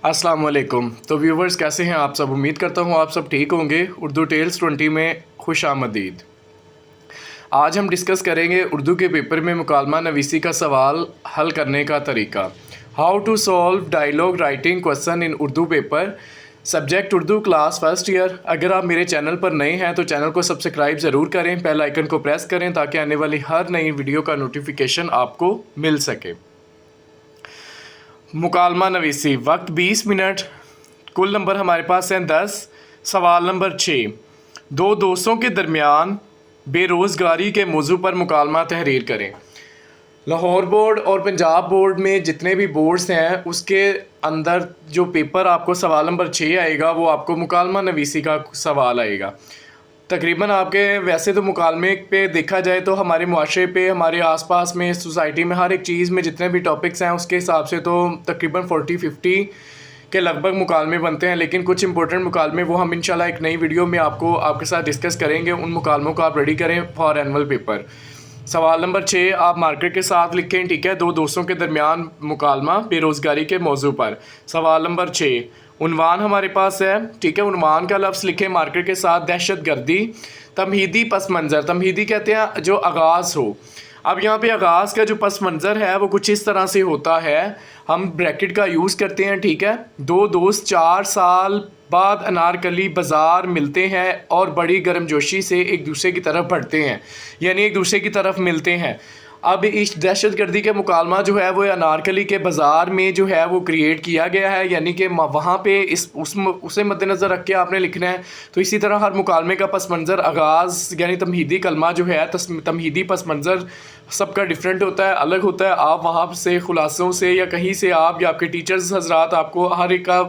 अस्सलाम वालेकुम। तो व्यूवर्स कैसे हैं आप सब। उम्मीद करता हूँ आप सब ठीक होंगे। उर्दू टेल्स 20 में खुश आमदीद। आज हम डिस्कस करेंगे उर्दू के पेपर में मुकालमा नवीसी का सवाल हल करने का तरीका। How to solve dialogue writing question in Urdu paper. Subject Urdu, class first year. अगर आप मेरे चैनल पर नए हैं तो चैनल को सब्सक्राइब ज़रूर करें, बेल आइकन को प्रेस करें ताकि आने वाली हर नई वीडियो का नोटिफिकेशन आपको मिल सके। मुकालमा नवीसी, वक्त 20 मिनट। कुल नंबर हमारे पास हैं 10। सवाल नंबर 6, दो दोस्तों के दरमियान बेरोज़गारी के मौजू पर मुकालमा तहरीर करें। लाहौर बोर्ड और पंजाब बोर्ड में जितने भी बोर्ड्स हैं उसके अंदर जो पेपर आपको सवाल नंबर 6 आएगा वो आपको मुकालमा नवीसी का सवाल आएगा। तकरीबन आपके वैसे तो मुकालमे पे देखा जाए तो हमारे मुआशरे पे, हमारे आसपास में, सोसाइटी में, हर एक चीज़ में जितने भी टॉपिक्स हैं उसके हिसाब से तो तकरीबन 40-50 के लगभग मुकालमे बनते हैं। लेकिन कुछ इंपॉर्टेंट मुकालमे वो हम इंशाल्लाह एक नई वीडियो में आपके साथ डिस्कस करेंगे। उन मुकालमों को आप रेडी करें फॉर एनुअल पेपर। सवाल नंबर 6 आप मार्कर के साथ लिखें, ठीक है। दो दोस्तों के दरमियान मुकालमा बेरोज़गारी के मौजू पर। सवाल नंबर 6, उन्वान हमारे पास है, ठीक है। उन्वान का लफ्ज़ लिखें मार्कर के साथ, दहशत गर्दी। तमहीदी पस मंज़र, तमहीदी कहते हैं जो आगाज़ हो। अब यहाँ पे आगाज़ का जो पस मंज़र है वो कुछ इस तरह से होता है, हम ब्रैकेट का यूज़ करते हैं, ठीक है। दो दोस्त 4 साल बाद अनारकली बाज़ार मिलते हैं और बड़ी गर्मजोशी से एक दूसरे की तरफ बढ़ते हैं, यानी एक दूसरे की तरफ मिलते हैं। अब इस दहशतगर्दी के मुकालमा जो है वो अनारकली के बाज़ार में जो है वो क्रिएट किया गया है, यानी कि वहाँ पे उसे मद्देनज़र रख के आपने लिखना है। तो इसी तरह हर मुकालमे का पस मंज़र आगाज़ यानी तमहीदी कलमा जो है, तमहीदी पस मंज़र सबका डिफरेंट होता है, अलग होता है। आप वहाँ से खुलासों से या कहीं से आप या आपके टीचर्स हजरात आपको हर एक का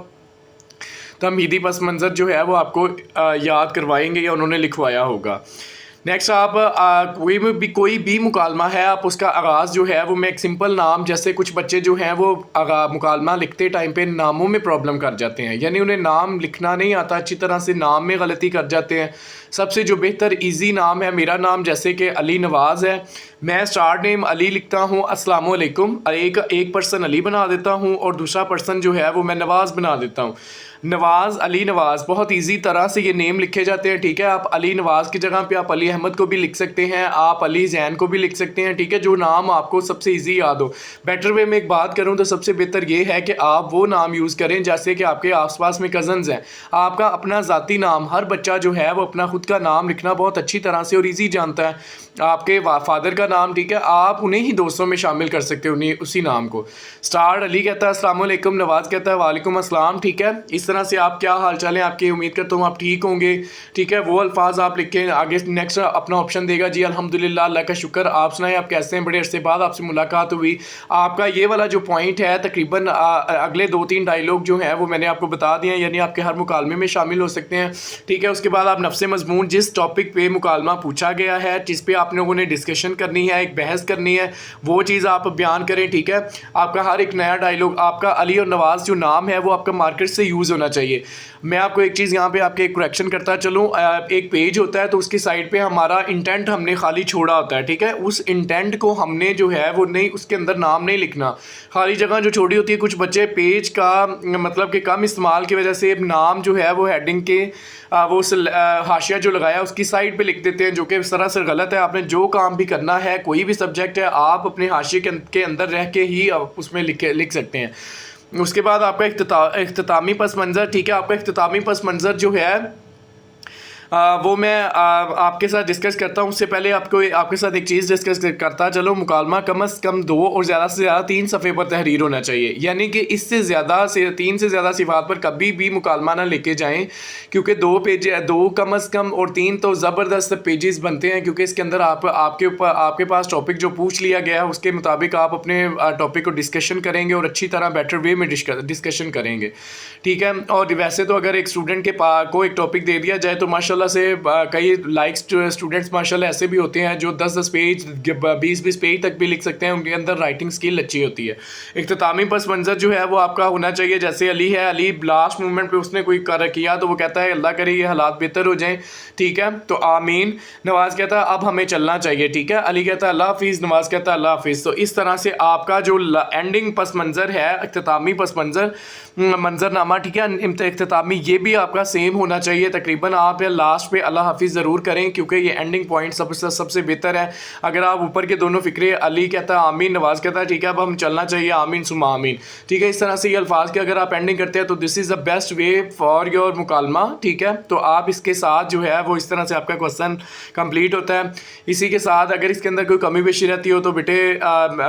तमहीदी पस मंज़र जो है वो आपको याद करवाएंगे या उन्होंने लिखवाया होगा। नेक्स्ट आप कोई भी मुकालमा है, आप उसका आगाज़ जो है वो मैं एक सिंपल नाम, जैसे कुछ बच्चे जो हैं वो मुकालमा लिखते टाइम पे नामों में प्रॉब्लम कर जाते हैं, यानी उन्हें नाम लिखना नहीं आता अच्छी तरह से, नाम में गलती कर जाते हैं। सबसे जो बेहतर इजी नाम है मेरा नाम, जैसे कि अली नवाज़ है, मैं स्टार्ट नेम अली लिखता हूँ, अस्सलाम वालेकुम। एक पर्सन अली बना देता हूँ और दूसरा पर्सन जो है वो मैं नवाज़ बना देता हूँ। नवाज़, अली नवाज़, बहुत इजी तरह से ये नेम लिखे जाते हैं, ठीक है। आप अली नवाज़ की जगह पे आप अली अहमद को भी लिख सकते हैं, आप अली जैन को भी लिख सकते हैं, ठीक है। जो नाम आपको सबसे इजी याद हो। बेटर वे में एक बात करूं तो सबसे बेहतर ये है कि आप वो नाम यूज़ करें जैसे कि आपके आसपास में कज़न्स हैं, आपका अपना ज़ाती नाम। हर बच्चा जो है वो अपना खुद का नाम लिखना बहुत अच्छी तरह से और ईजी जानता है। आपके फादर का नाम, ठीक है, आप उन्हें ही दोस्तों में शामिल कर सकते हो, उन्हीं उसी नाम को। स्टार्ट अली कहता है अस्सलाम वालेकुम, नवाज़ कहता है वालेकुम अस्सलाम, ठीक है। इस तरह से आप क्या हाल चाल है आपकी, उम्मीद करता हूँ आप ठीक होंगे, ठीक है। वो अल्फाज आप लिखें। आगे नेक्स्ट अपना ऑप्शन देगा जी अल्हम्दुलिल्लाह, अल्लाह का शुक्र, आप सुनाएं आप कैसे हैं, बड़े अरसे बाद आपसे मुलाकात हुई। आपका ये वाला जो पॉइंट है तकरीबन अगले 2-3 डायलॉग जो हैं वो मैंने आपको बता दिए हैं, यानी आपके हर मुकालमे में शामिल हो सकते हैं, ठीक है। उसके बाद आप नफ्से मजमून, जिस टॉपिक पे मुकालमा पूछा गया है, जिस पे आप लोगों ने डिस्कशन करनी है, एक बहस करनी है, वो चीज़ आप बयान करें, ठीक है। आपका हर एक नया डायलॉग, आपका अली और नवाज़ जो नाम है वो आपका मार्केट से यूज़ होना चाहिए। मैं आपको एक चीज़ यहाँ पे आपके एक करेक्शन करता चलूँ, एक पेज होता है तो उसकी साइड पे हमारा इंटेंट हमने खाली छोड़ा होता है, ठीक है। उस इंटेंट को हमने जो है वो नहीं, उसके अंदर नाम नहीं लिखना, खाली जगह जो छोड़ी होती है। कुछ बच्चे पेज का मतलब कि कम इस्तेमाल की वजह से नाम जो है वो हेडिंग के वो उस हाशिया जो लगाया उसकी साइड पे लिख देते हैं, जो कि सरासर गलत है। आपने जो काम भी करना है, कोई भी सब्जेक्ट है, आप अपने हाशिए के अंदर रह के ही आप उसमें लिख सकते हैं। उसके बाद आपका इख्तितामी पस मंज़र, ठीक है। आपका इख्तितामी पस मंज़र जो है वो मैं आपके साथ डिस्कस करता हूँ। उससे पहले आपके साथ एक चीज़ डिस्कस करता चलो। मुकालमा कम से कम 2 और ज़्यादा से ज़्यादा 3 सफ़े पर तहरीर होना चाहिए, यानी कि इससे ज़्यादा से 3 से ज़्यादा सिफ़ात पर कभी भी मुकालमा ना लेके जाएं, क्योंकि 2 कम से कम और 3 तो ज़बरदस्त पेजेस बनते हैं, क्योंकि इसके अंदर आपके पास टॉपिक जो पूछ लिया गया है उसके मुताबिक आप अपने टॉपिक को डिस्कशन करेंगे और अच्छी तरह बेटर वे में डिस्कशन करेंगे, ठीक है। और वैसे तो अगर एक स्टूडेंट को एक टॉपिक दे दिया जाए तो माशाल्लाह माशाल्लाह से कई लाइक्स स्टूडेंट्स माशाल्लाह ऐसे भी होते हैं जो 10-10 पेज 20-20 पेज तक भी लिख सकते हैं, उनके अंदर राइटिंग स्किल अच्छी होती है। इख्तितामी पस मंज़र जो है वो आपका होना चाहिए, जैसे अली है, अली लास्ट मोमेंट पे उसने कोई कर किया तो वो कहता है अल्लाह करे ये हालात बेहतर हो जाएं, ठीक है, तो आमीन। नवाज़ कहता है अब हमें चलना चाहिए, ठीक है, अली कहता है अल्लाह हाफिज़, नवाज़ कहता है अल्लाह हाफिज़। तो इस तरह से आपका जो एंडिंग पस मंज़र है, इख्तितामी पस मंजरनामा, ठीक है, इख्तितामी, ये भी आपका सेम होना चाहिए तकरीबन। आप लास्ट पे अल्लाह हाफिज़ ज़रूर करें क्योंकि ये एंडिंग पॉइंट सबसे बेहतर है। अगर आप ऊपर के दोनों फ़िक्रे, अली कहता है आमीन, नवाज़ कहता है ठीक है अब हम चलना चाहिए, आमीन सुमा आमीन, ठीक है, इस तरह से ये अल्फाज के अगर आप एंडिंग करते हैं तो this is the best way for your मुकालमा, ठीक है। तो आप इसके साथ जो है वो इस तरह से आपका क्वेश्चन कंप्लीट होता है। इसी के साथ अगर इसके अंदर कोई कमी पेशी रहती हो तो बेटे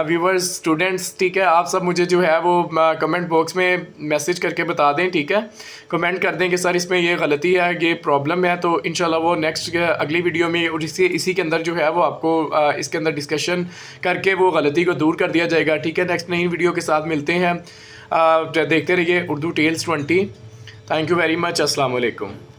व्यूवर्स, स्टूडेंट्स, ठीक है, आप सब मुझे जो है वो कमेंट बॉक्स में मैसेज करके बता दें, ठीक है, कमेंट कर दें कि सर इसमें ये गलती है, ये प्रॉब्लम है, तो इंशाल्लाह वो नेक्स्ट अगली वीडियो में और इसी के अंदर जो है वो आपको इसके अंदर डिस्कशन करके वो गलती को दूर कर दिया जाएगा, ठीक है। नेक्स्ट नई वीडियो के साथ मिलते हैं, देखते रहिए Urdu tales 20। Thank you very much, अस्सलाम वालेकुम।